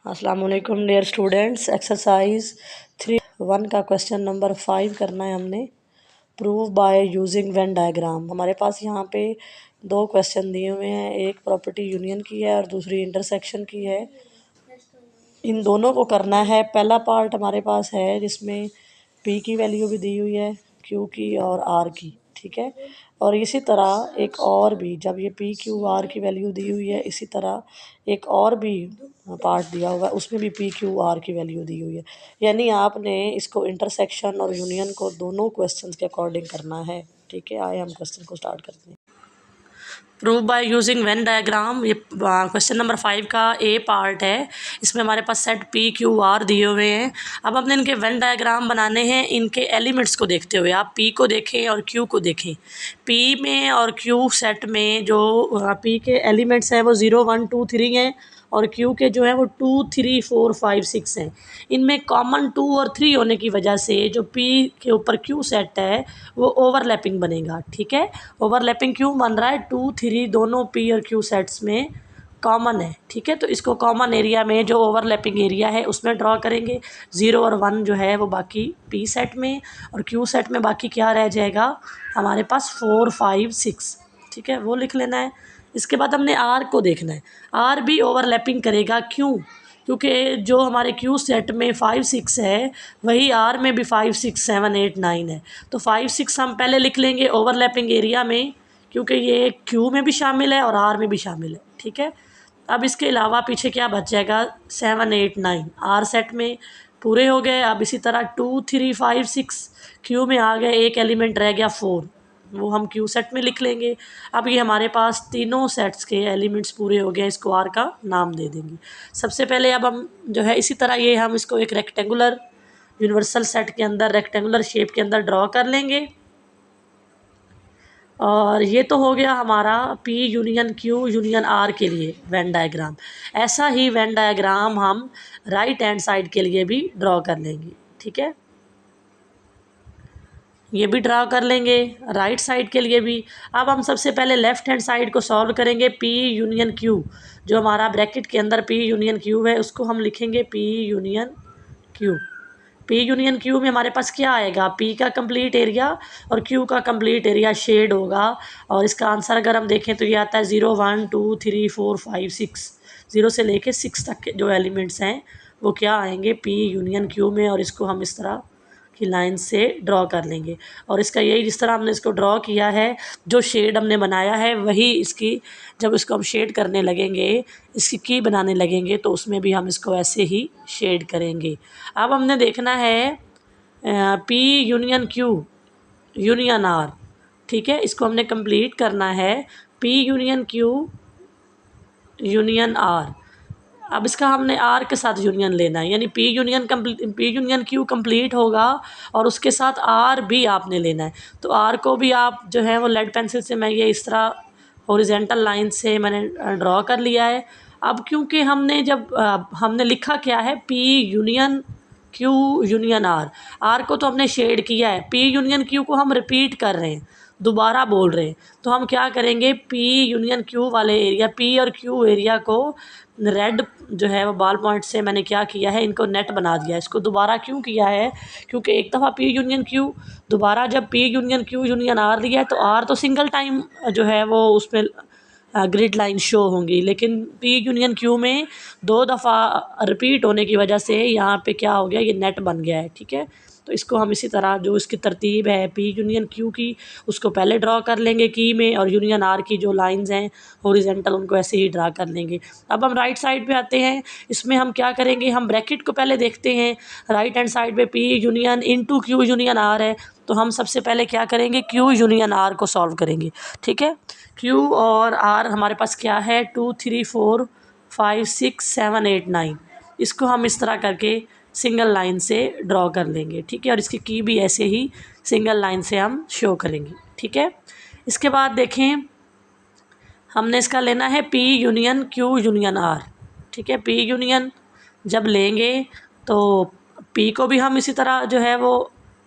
अस्सलाम वालेकुम dear students. Exercise 3.1 का क्वेश्चन नंबर 5 करना है हमने। Prove by using Venn diagram. हमारे पास यहाँ पे दो क्वेश्चन दिए हुए हैं, एक प्रॉपर्टी यूनियन की है और दूसरी इंटरसेक्शन की है। इन दोनों को करना है। पहला पार्ट हमारे पास है जिसमें पी की वैल्यू भी दी हुई है, क्यू की और आर की, ठीक है। और इसी तरह एक और भी, जब ये पी क्यू आर की वैल्यू दी हुई है, इसी तरह एक और भी पार्ट दिया हुआ है, उसमें भी पी क्यू आर की वैल्यू दी हुई है। यानी आपने इसको इंटरसेक्शन और यूनियन को दोनों क्वेश्चंस के अकॉर्डिंग करना है, ठीक है। आइए हम क्वेश्चन को स्टार्ट करते हैं। Prove by using Venn diagram, ये क्वेश्चन नंबर 5 का ए पार्ट है। इसमें हमारे पास सेट पी क्यू आर दिए हुए हैं। अब हमने इनके वेन डायग्राम बनाने हैं इनके एलिमेंट्स को देखते हुए। आप पी को देखें और क्यू को देखें। पी में और क्यू सेट में जो पी के एलिमेंट्स हैं वो 0 1 2 3 हैं और क्यू के जो है वो 2 3 4 5 6 हैं। इनमें कॉमन 2 और 3 होने की वजह से जो पी के ऊपर क्यू सेट है वो ओवरलैपिंग बनेगा, ठीक है। ओवरलैपिंग क्यों बन रहा है? 2 3 दोनों पी और क्यू सेट्स में कॉमन है, ठीक है। तो इसको कॉमन एरिया में जो ओवरलैपिंग एरिया है उसमें ड्रॉ करेंगे। 0 और 1 जो है वो बाकी पी सेट में, और क्यू सेट में बाकी क्या रह जाएगा हमारे पास 4 5 6, ठीक है, वो लिख लेना है। इसके बाद हमने आर को देखना है। आर भी ओवरलैपिंग करेगा, क्यों? क्योंकि जो हमारे क्यू सेट में 5 6 है वही आर में भी 5 6 7 8 9 है। तो 5 6 हम पहले लिख लेंगे ओवरलैपिंग एरिया में, क्योंकि ये क्यू में भी शामिल है और आर में भी शामिल है, ठीक है। अब इसके अलावा पीछे क्या बच जाएगा? 7 8 9 आर सेट में पूरे हो गए। अब इसी तरह 2 3 5 6 क्यू में आ गए, एक एलिमेंट रह गया 4, वो हम क्यू सेट में लिख लेंगे। अब ये हमारे पास तीनों सेट्स के एलिमेंट्स पूरे हो गए, इसको आर का नाम दे देंगे। सबसे पहले अब हम जो है इसी तरह ये हम इसको एक रेक्टेंगुलर यूनिवर्सल सेट के अंदर रेक्टेंगुलर शेप के अंदर ड्रॉ कर लेंगे। और ये तो हो गया हमारा P union Q union R के लिए वेन डायग्राम। ऐसा ही वेन डायग्राम हम राइट हैंड साइड के लिए भी ड्रॉ कर लेंगे, ठीक है। ये भी ड्रा कर लेंगे राइट साइड के लिए भी। अब हम सबसे पहले लेफ़्ट हैंड साइड को सॉल्व करेंगे। पी यूनियन क्यू, जो हमारा ब्रैकेट के अंदर पी यूनियन क्यू है उसको हम लिखेंगे P union Q. P union Q में हमारे पास क्या आएगा? पी का कंप्लीट एरिया और क्यू का कंप्लीट एरिया शेड होगा। और इसका आंसर अगर हम देखें तो ये आता है 0 1 2 3 4 5 6। 0 से लेके 6 तक के जो एलिमेंट्स हैं वो क्या आएंगे पी यूनियन क्यू में, और इसको हम इस तरह की लाइन से ड्रॉ कर लेंगे। और इसका यही जिस तरह हमने इसको ड्रॉ किया है, जो शेड हमने बनाया है वही इसकी, जब इसको हम शेड करने लगेंगे, इसकी की बनाने लगेंगे तो उसमें भी हम इसको ऐसे ही शेड करेंगे। अब हमने देखना है P union Q union R, ठीक है, इसको हमने कंप्लीट करना है। P union Q union R, अब इसका हमने आर के साथ यूनियन लेना है, यानी पी यूनियन क्यू कंप्लीट होगा और उसके साथ आर भी आपने लेना है। तो आर को भी आप जो है वो लेड पेंसिल से, मैं ये इस तरह हॉरिजॉन्टल लाइन से मैंने ड्रॉ कर लिया है। अब क्योंकि हमने जब हमने लिखा क्या है P union Q union R, R को तो हमने शेड किया है, पी यूनियन क्यू को हम रिपीट कर रहे हैं, दोबारा बोल रहे हैं। तो हम क्या करेंगे, पी यूनियन क्यू वाले एरिया, पी और क्यू एरिया को रेड जो है वो बॉल पॉइंट से मैंने क्या किया है, इनको नेट बना दिया। इसको दोबारा क्यों किया है? क्योंकि एक दफ़ा पी यूनियन क्यू, दोबारा जब P union Q union R लिया है तो आर तो सिंगल टाइम जो है वो उसमें ग्रिड लाइन शो होंगी, लेकिन पी यूनियन क्यू में 2 दफ़ा रिपीट होने की वजह से यहाँ पे क्या हो गया, ये नेट बन गया है, ठीक है। तो इसको हम इसी तरह जो इसकी तरतीब है पी यूनियन क्यू की, उसको पहले ड्रॉ कर लेंगे की में, और यूनियन आर की जो लाइंस हैं हॉरिजॉन्टल उनको ऐसे ही ड्रा कर लेंगे। अब हम राइट साइड पे आते हैं। इसमें हम क्या करेंगे, हम ब्रैकेट को पहले देखते हैं। राइट हैंड साइड पे P union into Q union R है, तो हम सबसे पहले क्या करेंगे, क्यू यूनियन आर को सॉल्व करेंगे, ठीक है। क्यू और आर हमारे पास क्या है, 2 3 4 5 6 7 8 9, इसको हम इस तरह करके सिंगल लाइन से ड्रॉ कर लेंगे, ठीक है। और इसकी की भी ऐसे ही सिंगल लाइन से हम शो करेंगे, ठीक है। इसके बाद देखें, हमने इसका लेना है P union Q union R, ठीक है। पी यूनियन जब लेंगे तो पी को भी हम इसी तरह जो है वो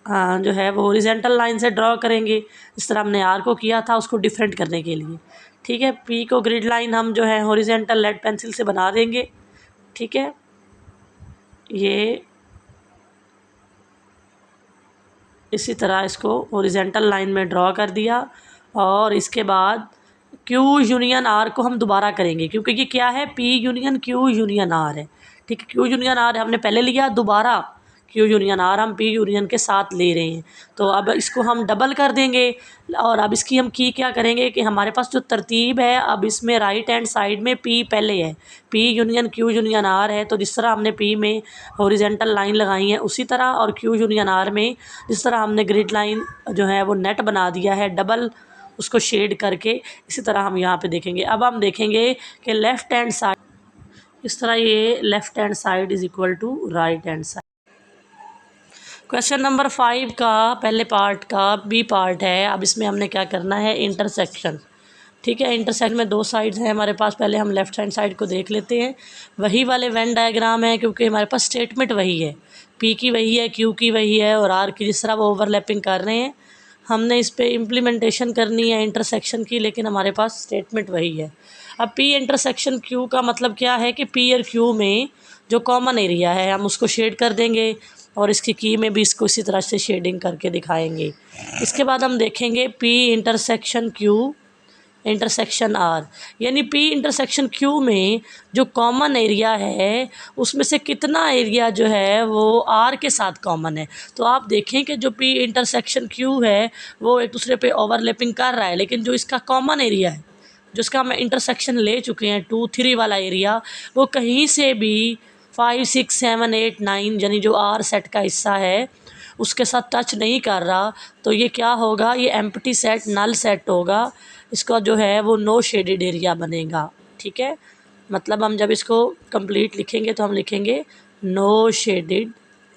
जो है वो हॉरिजॉन्टल लाइन से ड्रॉ करेंगे, इस तरह हमने आर को किया था उसको डिफरेंट करने के लिए, ठीक है। पी को ग्रिड लाइन हम जो है हॉरिजॉन्टल लेड पेंसिल से बना देंगे, ठीक है। ये इसी तरह इसको हॉरिजॉन्टल लाइन में ड्रॉ कर दिया और इसके बाद क्यू यूनियन आर को हम दोबारा करेंगे, क्योंकि ये क्या है, P union Q union R है। ठीक है, क्यू यूनियन आर हमने पहले लिया, दोबारा क्यू यूनियन आर हम पी यूनियन के साथ ले रहे हैं। तो अब इसको हम डबल कर देंगे और अब इसकी हम की क्या करेंगे कि हमारे पास जो तरतीब है, अब इसमें राइट हैंड साइड में पी पहले है, P union Q union R है। तो जिस तरह हमने पी में हॉरिजॉन्टल लाइन लगाई है उसी तरह, और क्यू यूनियन आर में जिस तरह हमने ग्रिड लाइन जो है वो नेट बना दिया है डबल, उसको शेड करके, इसी तरह हम यहाँ पे देखेंगे। अब हम देखेंगे कि लेफ़्ट हैंड साइड इस तरह, ये left hand side is equal to right hand side. Question number 5 का पहले पार्ट का बी पार्ट है। अब इसमें हमने क्या करना है, इंटरसेक्शन। ठीक है, इंटरसेक्शन में दो साइड्स हैं हमारे पास। पहले हम लेफ़्ट हैंड साइड को देख लेते हैं। वही वाले वेन डायग्राम है, क्योंकि हमारे पास स्टेटमेंट वही है, पी की वही है, क्यू की वही है और आर की, जिस तरह वो ओवरलैपिंग कर रहे हैं। हमने इस पर इम्प्लीमेंटेशन करनी है इंटरसेक्शन की, लेकिन हमारे पास स्टेटमेंट वही है। अब पी इंटरसेक्शन क्यू का मतलब क्या है कि पी और क्यू में जो कॉमन एरिया है हम उसको शेड कर देंगे और इसकी की में भी इसको इसी तरह से शेडिंग करके दिखाएंगे। इसके बाद हम देखेंगे P intersection Q intersection R, यानी पी इंटरसेक्शन क्यू में जो कॉमन एरिया है उसमें से कितना एरिया जो है वो आर के साथ कॉमन है। तो आप देखें कि जो पी इंटरसेक्शन क्यू है वो एक दूसरे पे ओवरलैपिंग कर रहा है, लेकिन जो इसका कॉमन एरिया है, जो इसका हम इंटरसेक्शन ले चुके हैं 2, 3 वाला एरिया, वो कहीं से भी 5, 6, 7, 8, 9 यानी जो आर सेट का हिस्सा है उसके साथ टच नहीं कर रहा। तो ये क्या होगा, ये एम्प्टी सेट, नल सेट होगा। इसका जो है वो नो शेडेड एरिया बनेगा। ठीक है, मतलब हम जब इसको कंप्लीट लिखेंगे तो हम लिखेंगे नो शेडेड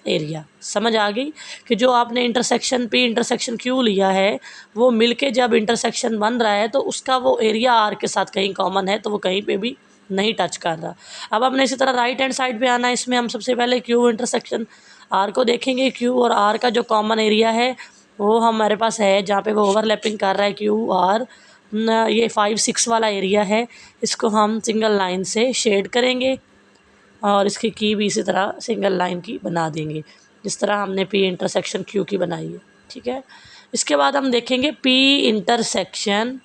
एरिया। समझ आ गई कि जो आपने इंटरसेक्शन पी इंटरसेक्शन क्यू लिया है वो मिलके जब इंटरसेक्शन बन रहा है तो उसका वो एरिया आर के साथ कहीं कॉमन है, तो वो कहीं पे भी नहीं टच कर रहा। अब हमने इसी तरह राइट हैंड साइड पे आना है। इसमें हम सबसे पहले क्यू इंटरसेक्शन आर को देखेंगे। क्यू और आर का जो कॉमन एरिया है वो हमारे पास है, जहाँ पे वो ओवरलैपिंग कर रहा है क्यू आर, ये 5, 6 वाला एरिया है। इसको हम सिंगल लाइन से शेड करेंगे और इसकी की भी इसी तरह सिंगल लाइन की बना देंगे, जिस तरह हमने पी इंटरसेक्शन क्यू की बनाई है। ठीक है, इसके बाद हम देखेंगे P intersection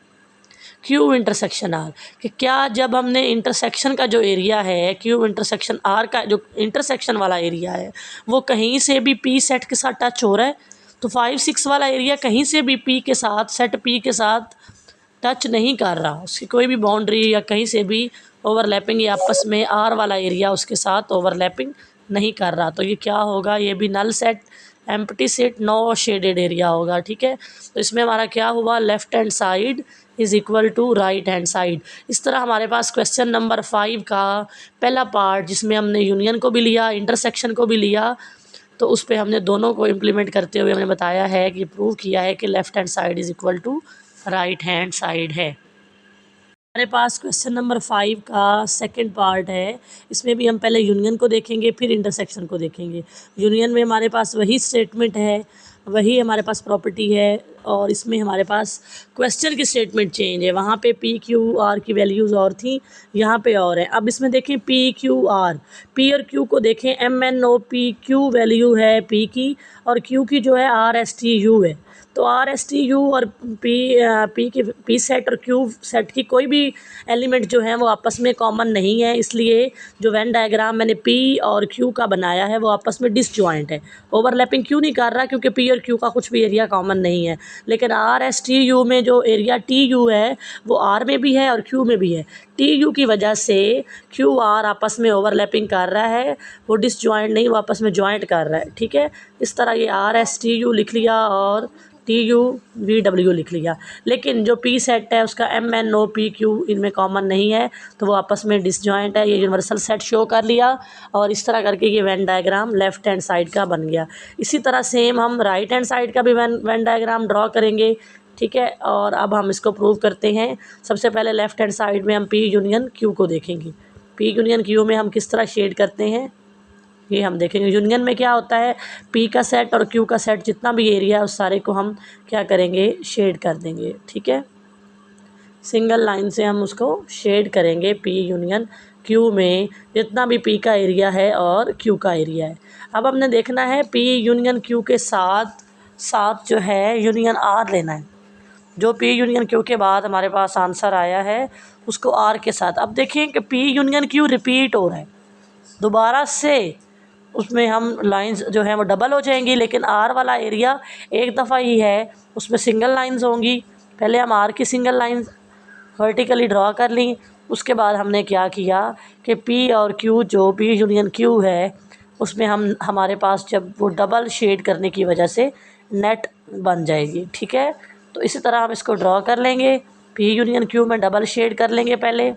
Q intersection R, कि क्या जब हमने इंटरसेक्शन का जो एरिया है क्यू इंटरसेक्शन आर का जो इंटरसेक्शन वाला एरिया है वो कहीं से भी पी सेट के साथ टच हो रहा है, तो 5, 6 वाला एरिया कहीं से भी पी के साथ, सेट पी के साथ टच नहीं कर रहा, उसकी कोई भी बाउंड्री या कहीं से भी ओवरलैपिंग या आपस में आर वाला एरिया उसके साथ ओवरलैपिंग नहीं कर रहा। तो ये क्या होगा, ये भी null set, empty set, no shaded area होगा। ठीक है, तो इसमें हमारा क्या हुआ, left hand side is equal to right hand side. इस तरह हमारे पास क्वेश्चन नंबर 5 का पहला पार्ट, जिसमें हमने यूनियन को भी लिया, इंटरसेक्शन को भी लिया, तो उस पर हमने दोनों को इम्प्लीमेंट करते हुए हमने बताया है कि प्रूव किया है कि left hand side is equal to right hand side है। हमारे पास क्वेश्चन नंबर 5 का सेकंड पार्ट है। इसमें भी हम पहले यूनियन को देखेंगे फिर इंटरसेक्शन को देखेंगे। यूनियन में हमारे पास वही स्टेटमेंट है, वही हमारे पास प्रॉपर्टी है, और इसमें हमारे पास क्वेश्चन की स्टेटमेंट चेंज है। वहाँ पे पी क्यू आर की वैल्यूज़ और थी, यहाँ पे और है। अब इसमें देखें पी क्यू आर, पी और क्यू को देखें, M N O P, Q value है पी की और क्यू की जो है आर एस टी यू है। तो आर एस टी यू और पी की पी सेट और क्यू सेट की कोई भी एलिमेंट जो है वो आपस में कॉमन नहीं है, इसलिए जो वेन डायग्राम मैंने पी और क्यू का बनाया है वो आपस में डिसजॉइंट है, ओवरलैपिंग क्यों नहीं कर रहा, क्योंकि पी और क्यू का कुछ भी एरिया कॉमन नहीं है। लेकिन आर एस टी यू में जो एरिया टी यू है वो आर में भी है और क्यू में भी है। टी यू की वजह से क्यू आर आपस में ओवरलैपिंग कर रहा है, वो डिसजॉइंट नहीं, वो आपस में जॉइंट कर रहा है। ठीक है, इस तरह ये आर एस टी यू लिख लिया और टी यू वी डब्ल्यू लिख लिया। लेकिन जो पी सेट है उसका M N O P Q इनमें कॉमन नहीं है, तो वो आपस में डिसजॉइंट है। ये यूनिवर्सल सेट शो कर लिया और इस तरह करके ये Venn diagram left hand side का बन गया। इसी तरह सेम हम राइट हैंड साइड का भी वेन डायग्राम ड्रॉ करेंगे। ठीक है, और अब हम इसको प्रूव करते हैं। सबसे पहले लेफ़्ट हैंड साइड में हम पी यूनियन क्यू को देखेंगे। पी यूनियन क्यू में हम किस तरह शेड करते हैं ये हम देखेंगे। यूनियन में क्या होता है, पी का सेट और क्यू का सेट जितना भी एरिया है उस सारे को हम क्या करेंगे, शेड कर देंगे। ठीक है, सिंगल लाइन से हम उसको शेड करेंगे पी यूनियन क्यू में जितना भी पी का एरिया है और क्यू का एरिया है। अब हमने देखना है पी यूनियन क्यू के साथ साथ जो है यूनियन आर लेना है। जो पी यूनियन क्यू के बाद हमारे पास आंसर आया है उसको आर के साथ। अब देखिए कि पी यूनियन क्यू रिपीट हो रहा है दोबारा से, उसमें हम लाइंस जो है वो डबल हो जाएंगी, लेकिन आर वाला एरिया एक दफ़ा ही है, उसमें सिंगल लाइंस होंगी। पहले हम आर की सिंगल लाइंस वर्टिकली ड्रॉ कर ली। उसके बाद हमने क्या किया कि पी और क्यू, जो पी यूनियन क्यू है उसमें हमारे पास जब वो डबल शेड करने की वजह से नेट बन जाएगी। ठीक है, तो इसी तरह हम इसको ड्रॉ कर लेंगे। पी यूनियन क्यू में डबल शेड कर लेंगे पहले।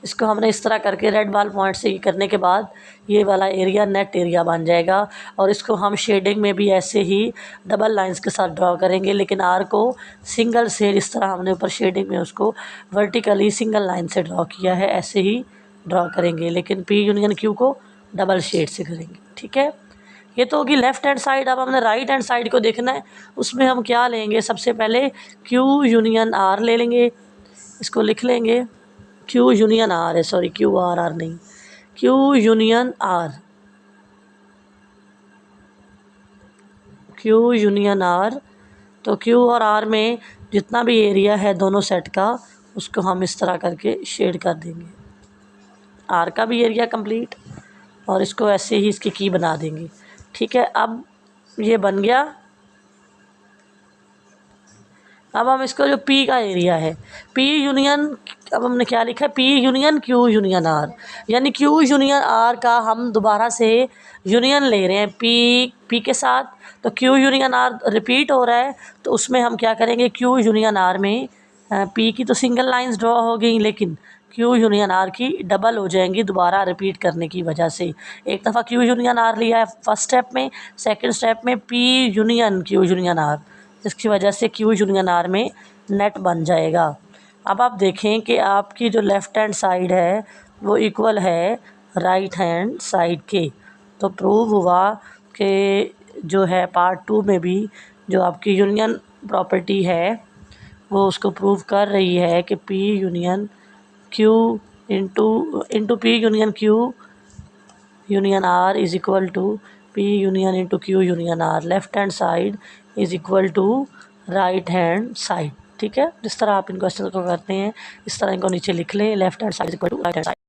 इसको हमने इस तरह करके रेड बाल पॉइंट से करने के बाद ये वाला एरिया नेट एरिया बन जाएगा। और इसको हम शेडिंग में भी ऐसे ही डबल लाइंस के साथ ड्रॉ करेंगे, लेकिन आर को सिंगल से इस तरह हमने ऊपर शेडिंग में उसको वर्टिकली सिंगल लाइन से ड्रॉ किया है, ऐसे ही ड्रॉ करेंगे, लेकिन पी यूनियन क्यू को डबल शेड से करेंगे। ठीक है, ये तो होगी लेफ़्ट हैंड साइड। अब हमने राइट हैंड साइड को देखना है। उसमें हम क्या लेंगे, सबसे पहले क्यू यूनियन आर ले लेंगे। इसको लिख लेंगे क्यू यूनियन आर है, सॉरी क्यू आर आर नहीं, Q union R, Q union R. तो क्यू और आर में जितना भी एरिया है दोनों सेट का उसको हम इस तरह करके शेड कर देंगे। आर का भी एरिया कंप्लीट, और इसको ऐसे ही इसकी की बना देंगे। ठीक है, अब ये बन गया। अब हम इसको जो पी का एरिया है पी यूनियन, अब हमने क्या लिखा है, P union Q union R, यानी क्यू यूनियन आर का हम दोबारा से यूनियन ले रहे हैं पी के साथ। तो क्यू यूनियन आर रिपीट हो रहा है, तो उसमें हम क्या करेंगे, क्यू यूनियन आर में पी की तो सिंगल लाइंस ड्रॉ हो गई, लेकिन क्यू यूनियन आर की डबल हो जाएंगी दोबारा रिपीट करने की वजह से। एक दफ़ा क्यू यूनियन आर लिया है फर्स्ट स्टेप में, सेकंड स्टेप में P union Q union R, इसकी वजह से क्यू यूनियन आर में नेट बन जाएगा। अब आप देखें कि आपकी जो लेफ़्ट हैंड साइड है वो इक्वल है राइट हैंड साइड के। तो प्रूव हुआ कि जो है पार्ट 2 में भी जो आपकी यूनियन प्रॉपर्टी है वो उसको प्रूव कर रही है कि P union Q into P union Q union R is equal to P union into Q union R. Left hand side is equal to right hand side. ठीक है, जिस तरह आप इन क्वेश्चन को करते हैं इस तरह इनको नीचे लिख लें, left hand side is equal to right hand side.